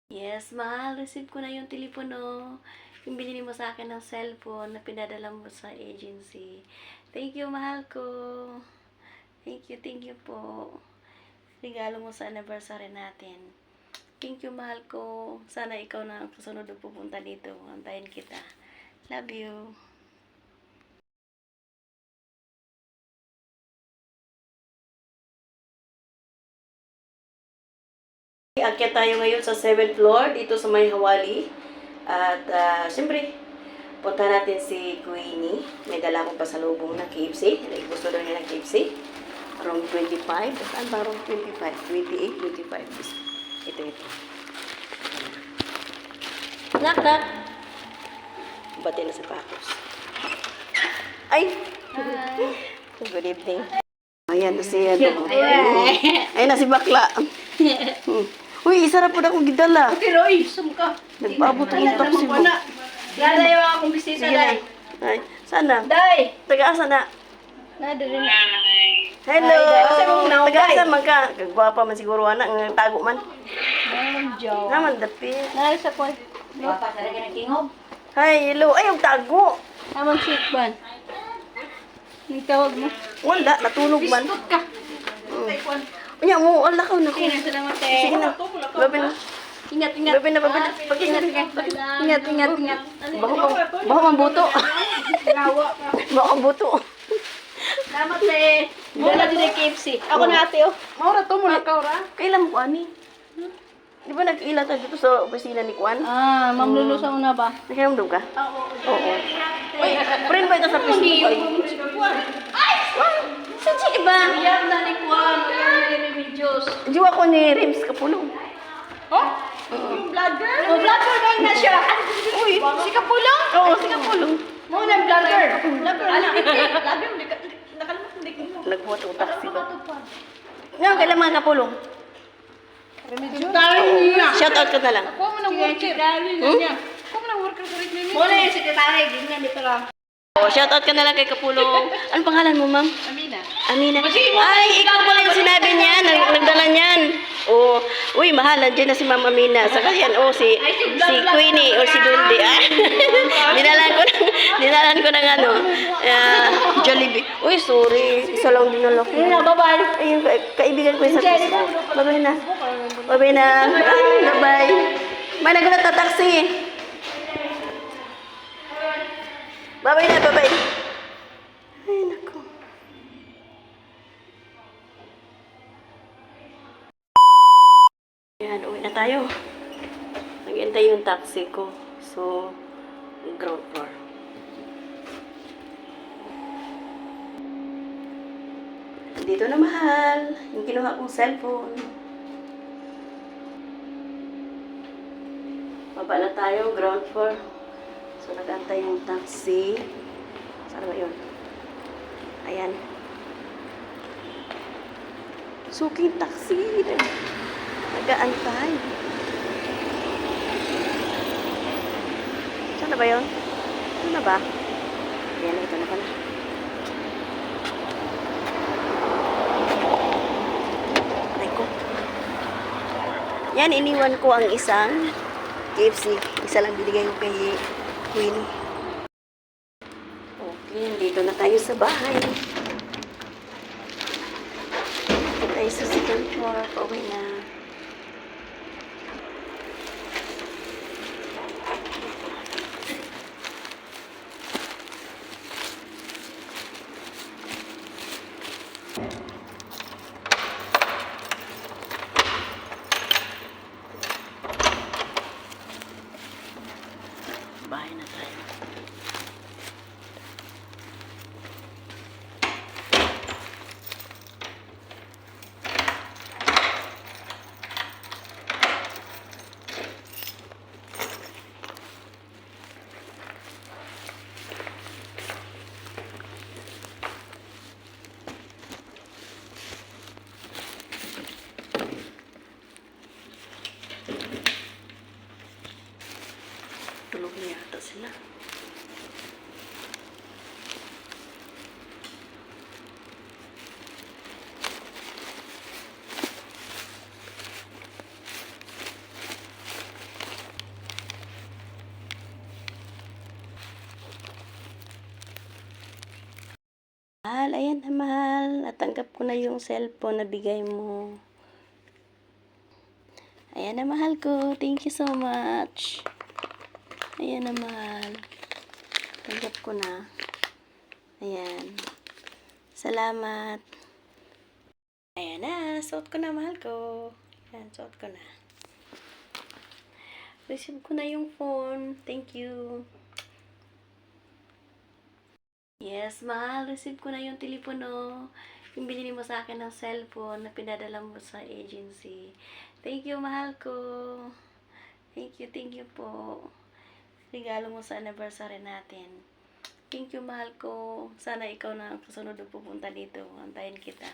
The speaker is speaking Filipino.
Yes, mahal. Receive ko na yung telepono. Yung binili mo sa akin ng cellphone na pinadala mo sa agency. Thank you, mahal ko. Thank you po. Regalo mo sa anniversary natin. Thank you, mahal ko. Sana ikaw na ang susunod na pupunta dito. Antayin kita. Love you. Akyat tayo ngayon sa 7th floor dito sa may Hawali. At siyempre, punta natin si Queenie. May dala akong pasalubong ng KFC. Gusto daw niya ng KFC. Around 25. Saan ba around 25? 28, 25. Ito. Nakak! Bati na sapatos. Ay! Good evening. Ayan na siya. Ayan na si Bakla. Uy, isa na po na akong gidala. Okay, Roy, sum ka. Nagpaabot akong taksi mo. Dada yung akong bisita, Sige na. Day. Ay, sana? Day! Taga-asa na? Nada rin. Hello! Ay, asa mong naugay? Taga-asa man ka? Kagwapa man siguro anak, ng tago man. Joe. Naman dapit. Nada sa kwan. Wapa sa lagi ng kingob. Hi, hello. Ay, yung tago. Amang sweet ban. Nagtawag mo. Wala, natulog man. Biskot ka. Unya mo, wala ka na ko. Sige na, salamat Sige na. Babi na. Ingat. Babi na, babi na. Ingat. Baho mang buto. Gawa ka. Baho ang buto. Salamat, Le. Dala din ang KFC. Ako na ate, oh. Maura to mo na kaura. Kailan mo ani? Di ba nag-ila tayo dito sa opisina ni Kwan? Ah, Ma'am Lulu sa una ba? Nakiramdam ka? Oo. Uy, friend ba ito sa Facebook? Ay! Saan siya iba? Iyak na ni Kwan. Iyak na ni Remedios. Jiwa ko ni Rims Kapulong. Oh? Yung vlogger? Oh, vlogger gang na siya. Uy, si Kapulong? Oo, si Kapulong. Mo na vlogger. Vlogger na. Vlogger, nakalimutan din mo. Nagbuhat ang taxi ba? Ngayon, kailan mga Kapulong? Shout out ka na lang. Kuha mo ng worker. Kuha mo ng worker sa rin niya. Muna yung sekretary. Ganyan dito lang. Oh, shout out ka na lang kay Kapulong. Anong pangalan mo, ma'am? Amina. Amina. Ay, ikaw pala yung sinabi niya. Nagdala niyan. Oh, uy, mahal. Nandiyan na si Ma'am Amina. Saka yan, si Queenie or si Dundi. Ah. dinalan ko ng ano, Jollibee. Uy, sorry. Isa lang dinala ko. Bye-bye. Ayun, kaibigan ko yung sa Facebook. Bye-bye na. Bye-bye na. Bye-bye. May nagulat na taxi. Bye-bye na, bye-bye. Ay, naku. Ayan, uwi na tayo. Nag-entay yung taxi ko. So, ground floor. Dito na, mahal. Yung kinuha kong cellphone. Baba na tayo, ground floor. So, nag-antay yung taxi. Saan ba yun? Ayan. Suking taxi. Nag-aantay. Saan na ba yun? Saan na ba? Ayan, ito na pala. Aray ko. Yan, iniwan ko ang isang KFC. Isa lang binigay ko kay Queenie. Okay, dito na tayo sa bahay. Dito tayo sa second floor. Pauwi na. Bahay na tayo. Tulog na yata sila. Mahal, ayan na mahal. Natanggap ko na yung cellphone na bigay mo. Ayan na mahal ko. Thank you so much. Ayan na mahal. Tanggap ko na. Ayan. Salamat. Ayan na. Suot ko na mahal ko. Ayan, suot ko na. Receive ko na yung phone. Thank you. Yes, mahal. Receive ko na yung telepono. Yung binili mo sa akin ng cellphone na pinadala mo sa agency. Thank you, mahal ko. Thank you po. Regalo mo sa anniversary natin. Thank you, mahal ko. Sana ikaw na ang kasunod na pupunta dito. Antayin kita.